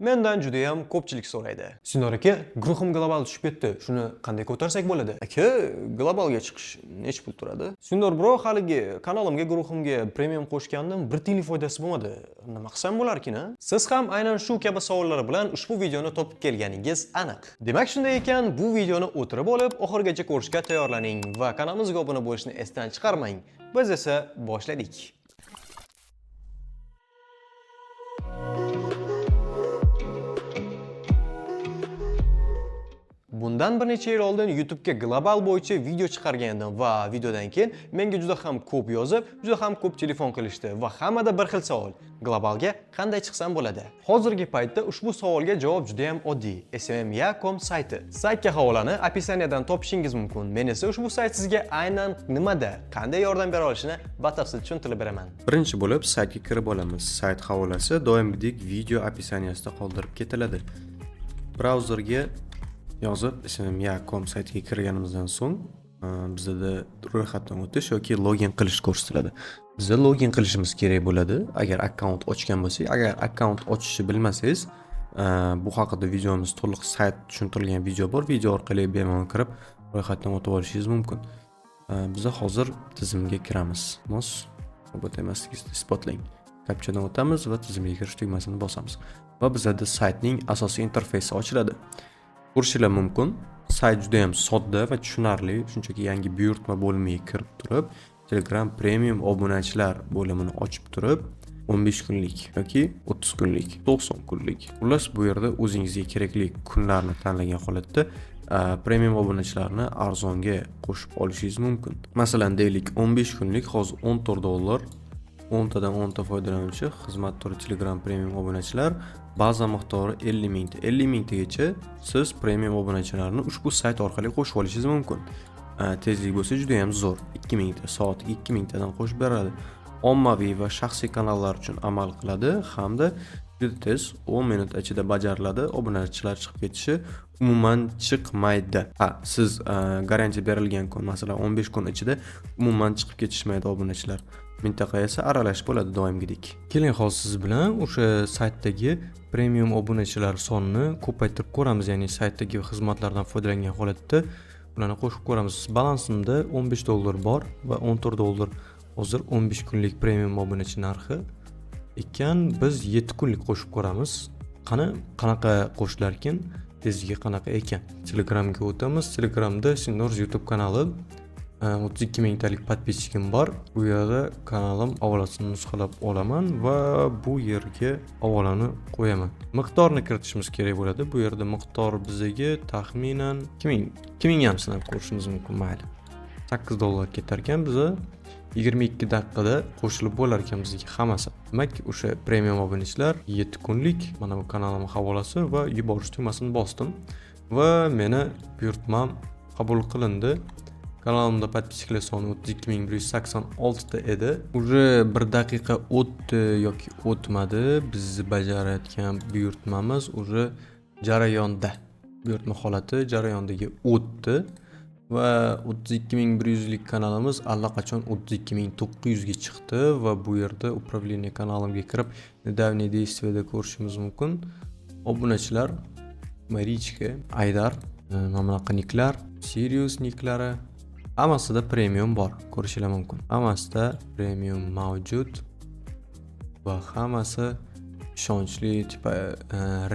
Mendan juda ham ko'pchilik so'raydi. Sinor aka, guruhim global tushib ketdi. Shuni qanday ko'tarsak bo'ladi? Aka, globalga chiqish nech pul turadi? Sinor bro, haligi kanalimga, guruhimga premium qo'shgandim, bir tiyinlik foydasi bo'lmadi. Nima qilsam bo'larkin-a? Siz ham aynan shu kabi savollar bilan ushbu videoni topib kelganingiz aniq. Demak, shunday ekan, bu videoni o'tirib olib, oxirigacha ko'rishga tayyorlaning va kanalimizga obuna bo'lishni esdan chiqarmang. Biz esa boshladik. Bundan bir necha yil oldin YouTube ga global bo'yicha video chiqargandim va videodan keyin menga juda ham ko'p yozib, juda ham ko'p telefon qilishdi va hammada bir xil savol. Globalga qanday chiqsam bo'ladi? Hozirgi paytda ushbu savolga javob juda ham oddiy. smm.com sayti. Saytga havolani opisiyadan topishingiz mumkin. Men esa ushbu sayt sizga aynan nimada, qanday yordam bera olishini batafsil tushuntirib beraman. Birinchi bo'lib saytga kirib olamiz. Sayt havolasi doimgidek video opisiyasida qoldirib ketiladi. Brauzerga yozib smm.com saytiga kirganimizdan so'ng bizda ro'yxatdan o'tish yoki login qilish ko'rsatiladi. Bizda login qilishimiz kerak bo'ladi. Agar akkaunt ochgan bo'lsak, agar akkaunt ochishni bilmasangiz, bu haqida videomiz to'liq sayt tushuntirilgan video bor. Video orqali bemalol kirib ro'yxatdan o'tib olishingiz mumkin. Biz hozir tizimga kiramiz. Mos robot emasligingizni isbotlang. Kapchadan o'tamiz va tizimga kirish tugmasini bosamiz. Va bizda saytning asosiy interfeysi ochiladi. Ko'rishingiz mumkin. Sayt juda ham sodda va tushunarli. Shunchaki yangi buyurtma bo'limiga kirib turib, Telegram Premium obunachilar bo'limini ochib turib, 15 kunlik yoki 30 kunlik, 90 kunlik. Xullas, bu yerda o'zingizga kerakli kunlarni tanlagan holatda Premium obunachilarni arzonga qo'shib olishingiz mumkin. Masalan, deylik 15 kunlik hozir $14. 10 tadan 10 ta foydalanuvchi xizmat turi Telegram Premium obunachilar, baza miqdori 50 mingta. 50 mingtagacha siz Premium obunachilarni ushbu sayt orqali qo'shib olishingiz mumkin. Tezlik bo'lsa juda ham zo'r. 2 mingta, soatiga 2 mingtadan qo'shib beradi. Ommaviy va shaxsiy kanallar uchun amal qiladi hamda juda tez 10 minut ichida bajariladi. Obunachilar chiqib ketishi umuman chiqmaydi. Siz garantiya berilgan kun, masalan 15 kun ichida umuman chiqib ketishmaydi obunachilar. Mintaqa esa aralash bo'ladi doimgidek. Keling, hozir siz bilan o'sha saytdagi premium obunachilar sonini ko'paytirib ko'ramiz, ya'ni saytdagi xizmatlardan foydalangan holatda ularni qo'shib ko'ramiz. Balansimda $15 bor va $14 hozir 15 kunlik premium obunachi narxi ekan. Biz 7 kunlik qo'shib ko'ramiz. Qanaqa qo'shilarkin, tezligi qanaqa ekan. Telegramga o'tamiz. Telegramda Sinors YouTube kanali 32 mingtalik podpischikim bor. Bu yerda kanalim havolasini nusxalab olaman va bu yerga havolani qo'yaman. Miqdorni kiritishimiz kerak bo'ladi. Bu yerda miqdor bizga taxminan 2000 ham sinab ko'rishimiz mumkin, mayli. $8 ketar ekan, biza 22 daqiqada qo'shilib bo'lar ekan bizga hammasi. Demak, o'sha premium obunachilar 7 kunlik. Mana bu kanalim havolasi va yuborish tugmasini bosdim va meni buyurtmam qabul qilindi. Kanalimda podpischiklar soni 32186 ta edi. Uje 1 daqiqa o'tdi yoki o'tmadi. Biz bajarayotgan buyurtmamiz uje jarayonda. Buyurtma holati jarayondagi o'tdi va 32100 lik kanalimiz allaqachon 32900 ga chiqdi va bu yerda upravlение kanalimga kirib, недавние действияda ko'rishimiz mumkin. Obunachilar Marichka, Aydar, mana bunaqa niklar, Sirius niklari hammasida premium bor, ko'rishingiz mumkin. Hammasida premium mavjud va hammasi ishonchli,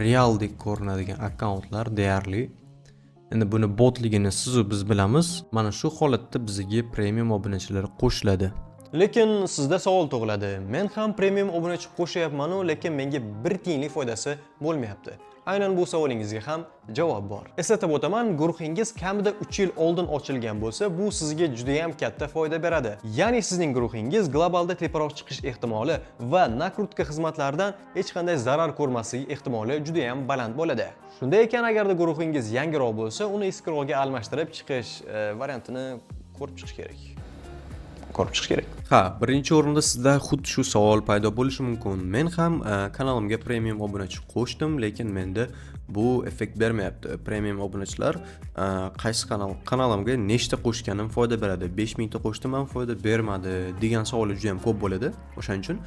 realdek ko'rinadigan akkauntlar deyarli. Endi buni botligini siz va biz bilamiz. Mana shu holatda bizga premium obunachilar qo'shiladi. Lekin sizda savol tug'iladi. Men ham premium obunachi qo'shyapman, lekin menga bir tiyinlik foydasi bo'lmayapti. Aynan bu savolingizga ham javob bor. Eslatib o'taman, guruhingiz kamida 3 yil oldin ochilgan bo'lsa, bu sizga juda ham katta foyda beradi. Ya'ni sizning guruhingiz globalda teparoq chiqish ehtimoli va nakrutka xizmatlaridan hech qanday zarar ko'rmasligi ehtimoli juda ham baland bo'ladi. Shunday ekan, agarda guruhingiz yangiroq bo'lsa, uni eskiroqga almashtirib chiqish variantini ko'rib chiqish kerak. ko'rib chiqish kerak. Ha, birinchi o'rinda sizda xuddi shu savol paydo bo'lishi mumkin. Men ham kanalimga premium obunachi qo'shdim, lekin menda bu effekt bermayapti. Premium obunachilar qaysi kanalimga nechta qo'shganim foyda beradi? 5000 ta qo'shdim ham foyda bermadi degan savollar juda ham ko'p bo'ladi. O'shaning uchun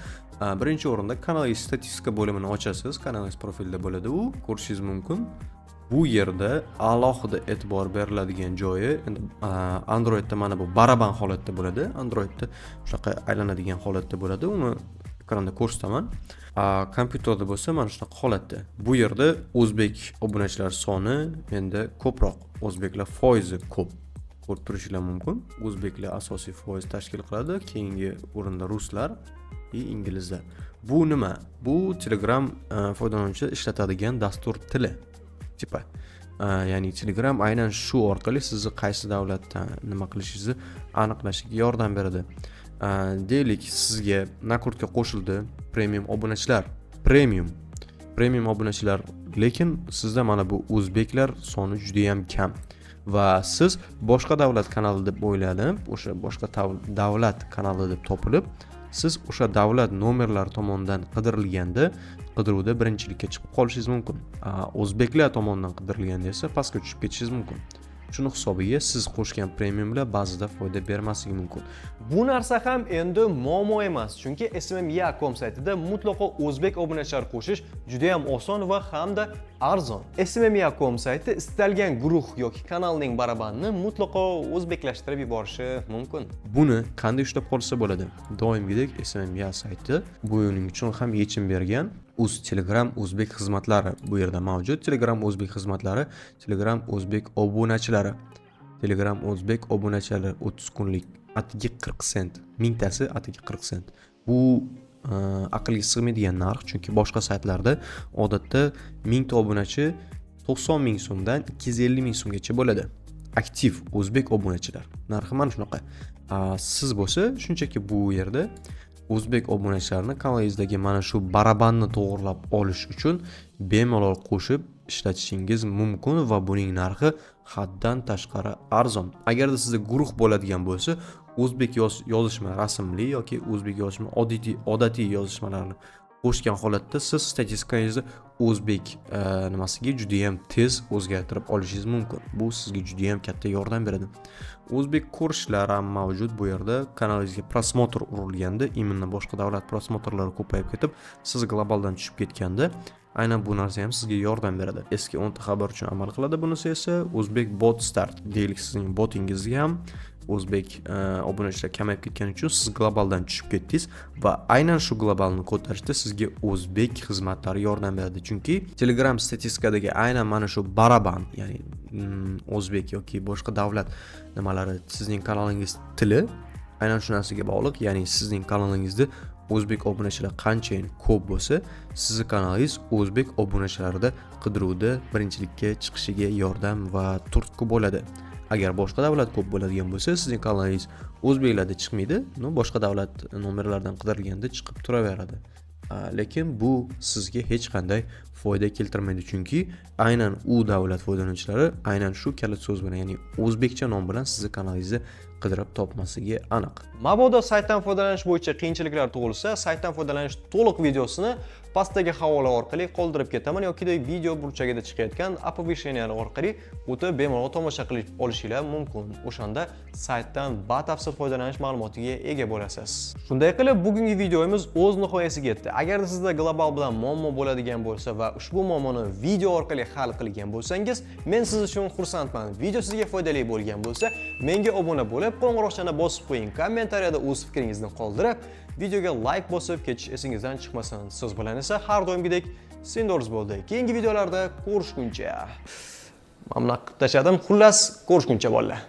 birinchi o'rinda kanalingiz statistika bo'limini ochasiz. Kanalingiz profilda bo'ladi u, ko'rishingiz mumkin. Bu yerda alohida e'tibor beriladigan joyi Androidda mana bu baraban holatda bo'ladi. Androidda shunaqa aylanadigan holatda bo'ladi. Uni ekranda ko'rsataman. Kompyuterda bo'lsa mana shunaqa holatda. Bu yerda o'zbek obunachilar soni menda ko'proq, o'zbeklar foizi ko'p. Ko'rib turishinglar mumkin. O'zbeklar asosiy foiz tashkil qiladi, keyingi o'rinda ruslar va inglizlar. Bu nima? Bu Telegram foydalanuvchi ishlatadigan dastur tili. Ya'ni Telegram aynan shu orqali sizni qaysi davlatdan nima qilishingizni aniqlashga yordam beradi. Deylik, sizga nakrutka qo'shildi, premium obunachilar, premium obunachilar, lekin sizda mana bu o'zbeklar soni juda ham kam va siz boshqa davlat kanali deb o'ylanib, o'sha boshqa davlat kanali deb topilib, siz o'sha davlat nomerlari tomonidan qidirilganda qidiruvda birinchilikka chiqib qolishingiz mumkin. O'zbeklar tomonidan qidirilganda esa pastga tushib ketishingiz mumkin. Shuni hisobiga siz qo'shgan premiumlar ba'zida foyda bermasligi mumkin. Bu narsa ham endi muammo emas, chunki smmya.com saytida mutlaqo o'zbek obunachilar qo'shish juda ham oson va hamda arzon. smmya.com sayti istalgan guruh yoki kanalning barabanini mutlaqo o'zbeklashtirib yuborishi mumkin. Buni qanday ushlab qolsa bo'ladi? Doimgidek smmya sayti buning uchun ham yechim bergan. Telegram o'zbek xizmatlari bu yerda mavjud. Telegram o'zbek xizmatlari, Telegram o'zbek obunachilari. Telegram o'zbek obunachilari 30 kunlik atiga 40 sent, mingtasi atiga 40 sent. Bu aqlga sig'maydigan narx, chunki boshqa saytlarda odatda 1000 ta obunachi 90 ming so'mdan 250 ming so'mgacha bo'ladi. Aktiv o'zbek obunachilar narxi mana shunaqa. Siz bo'lsa shunchaki bu yerda o'zbek obunachilarini kanalingizdagi mana shu barabanni to'g'rilab olish uchun bemalol qo'shib ishlatishingiz mumkin va buning narxi haddan tashqari arzon. Agarda sizda guruh bo'ladigan bo'lsa, o'zbek yozishma rasmli yoki o'zbek yozishma odatiy yozishmalarni qo'shgan holatda siz statistikangizni o'zbek nimasiga juda ham tez o'zgartirib olishingiz mumkin. Bu sizga juda ham katta yordam beradi. O'zbek ko'rishlar ham mavjud bu yerda. Kanalingizga prosmotr urilganda, imенно boshqa davlat prosmotrlari ko'payib ketib, siz globaldan tushib ketganda, aynan bu narsa ham sizga yordam beradi. Eski 10 ta xabar uchun amal qiladi. Bunisi esa o'zbek bot start. Deylik, sizning botingizga ham o'zbek obunachilar kamayib ketgani uchun siz globaldan tushib ketdingiz va aynan shu globalni ko'tarishda sizga o'zbek xizmatlari yordam beradi. Chunki Telegram statistikadagi aynan mana shu baraban, ya'ni o'zbek yoki boshqa davlat nimalari, sizning kanalingiz tili aynan shu narsaga bog'liq. Ya'ni sizning kanalingizda o'zbek obunachilar qanchayin ko'p bo'lsa, sizning kanalingiz o'zbek obunachilarida qidiruvda birinchilikka chiqishiga yordam va turtki bo'ladi. Agar boshqa davlat ko'p bo'ladigan bo'lsa, sizning kanalingiz o'zbeklarda chiqmaydi, boshqa davlat nomerlaridan qidirilganda chiqib turaveradi. Lekin bu sizga hech qanday foyda keltirmaydi, chunki aynan u davlat foydalanuvchilari aynan shu kalit so'z bilan, ya'ni o'zbekcha nom bilan sizning kanalingizni qidirib topmasligi aniq. Mabodo saytdan foydalanish bo'yicha qiyinchiliklar tug'ilsa, saytdan foydalanish to'liq videosini pastdagi havola orqali qoldirib ketaman yoki video burchagida chiqayotgan оповещениялар orqali o'tib bemalol tomosha qilib olishinglar mumkin. O'shanda saytdan batafsil foydalanish ma'lumotiga ega bo'lasiz. Shunday qilib, bugungi videomiz o'z nihoyasiga yetdi. Agar sizda global bilan muammo bo'ladigan bo'lsa va ushbu muammoni video orqali hal qilgan bo'lsangiz, men siz uchun xursandman. Video sizga foydali bo'lgan bo'lsa, menga obuna bo'lib, qo'ng'iroqchani bosib qo'ying. Kommentariyada o'z fikringizni qoldirib, videoga like bosib ketish esingizdan chiqmasin. Siz bilan esa har doimgidek Sindors bo'ldi. Keyingi videolarda ko'rishguncha. Mamnun tashladim. Xullas, ko'rishguncha bolalar.